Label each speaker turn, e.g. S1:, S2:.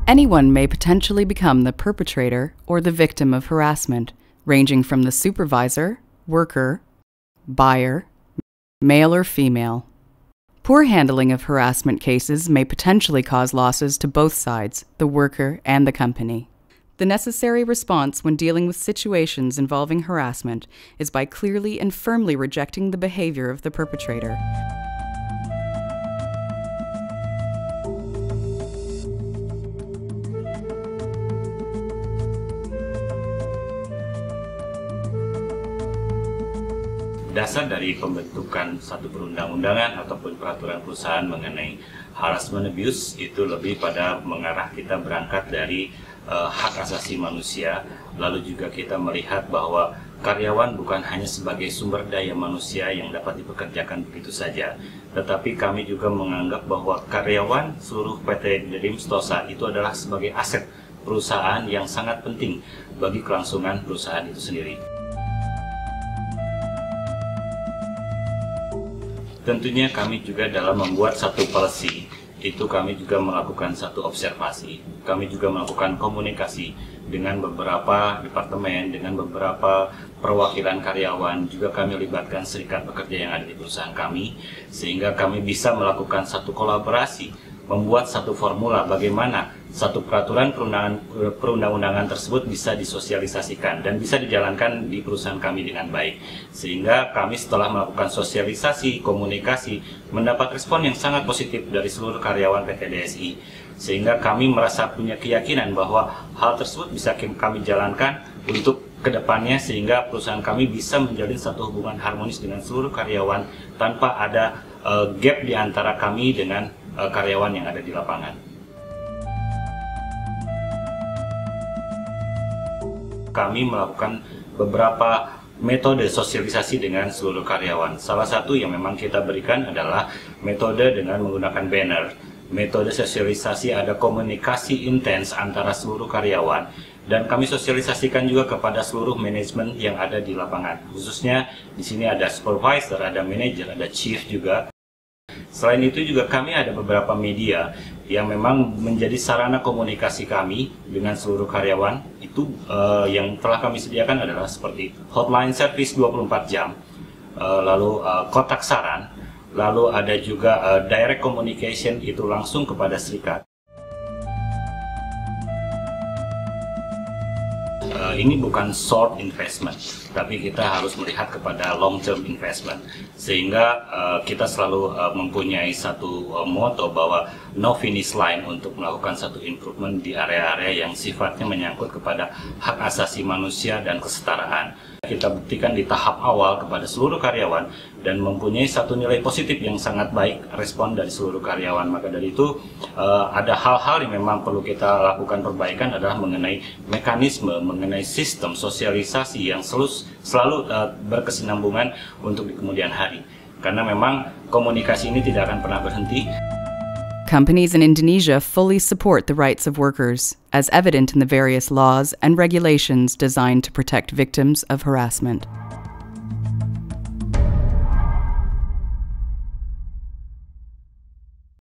S1: Anyone may potentially become the perpetrator or the victim of harassment, ranging from the supervisor, worker, buyer, male or female. Poor handling of harassment cases may potentially cause losses to both sides, the worker and the company. The necessary response when dealing with situations involving harassment is by clearly and firmly rejecting the behavior of the perpetrator.
S2: Dasar dari pembentukan satu perundang-undangan ataupun peraturan perusahaan mengenai harassment abuse itu lebih pada mengarah kita berangkat dari hak asasi manusia, lalu juga kita melihat bahwa karyawan bukan hanya sebagai sumber daya manusia yang dapat dipekerjakan begitu saja, tetapi kami juga menganggap bahwa karyawan seluruh PT Dreams Tosa itu adalah sebagai aset perusahaan yang sangat penting bagi kelangsungan perusahaan itu sendiri. Tentunya kami juga dalam membuat satu policy, itu kami juga melakukan satu observasi. Kami juga melakukan komunikasi dengan beberapa departemen, dengan beberapa perwakilan karyawan. Juga kami libatkan serikat pekerja yang ada di perusahaan kami, sehingga kami bisa melakukan satu kolaborasi, membuat satu formula bagaimana satu peraturan perundang-undangan tersebut bisa disosialisasikan dan bisa dijalankan di perusahaan kami dengan baik. Sehingga kami setelah melakukan sosialisasi, komunikasi, mendapat respon yang sangat positif dari seluruh karyawan PT DSI. Sehingga kami merasa punya keyakinan bahwa hal tersebut bisa kami jalankan untuk kedepannya, sehingga perusahaan kami bisa menjalin satu hubungan harmonis dengan seluruh karyawan tanpa ada gap di antara kami dengan karyawan yang ada di lapangan. Kami melakukan beberapa metode sosialisasi dengan seluruh karyawan. Salah satu yang memang kita berikan adalah metode dengan menggunakan banner. Metode sosialisasi ada komunikasi intens antara seluruh karyawan, dan kami sosialisasikan juga kepada seluruh manajemen yang ada di lapangan. Khususnya di sini ada supervisor, ada manajer, ada chief juga. Selain itu juga kami ada beberapa media yang memang menjadi sarana komunikasi kami dengan seluruh karyawan. Itu yang telah kami sediakan adalah seperti hotline service 24 jam, lalu kotak saran, lalu ada juga direct communication itu langsung kepada serikat. Ini bukan short investment, tapi kita harus melihat kepada long term investment, sehingga kita selalu mempunyai satu motto bahwa no finish line untuk melakukan satu improvement di area-area yang sifatnya menyangkut kepada hak asasi manusia dan kesetaraan. Kita buktikan di tahap awal kepada seluruh karyawan dan mempunyai satu nilai positif yang sangat baik respon dari seluruh karyawan. Maka dari itu ada hal-hal yang memang perlu kita lakukan perbaikan adalah mengenai mekanisme, mengenai sistem sosialisasi yang selalu berkesinambungan untuk di kemudian hari. Karena memang komunikasi ini tidak akan pernah berhenti.
S1: Companies in Indonesia fully support the rights of workers, as evident in the various laws and regulations designed to protect victims of harassment.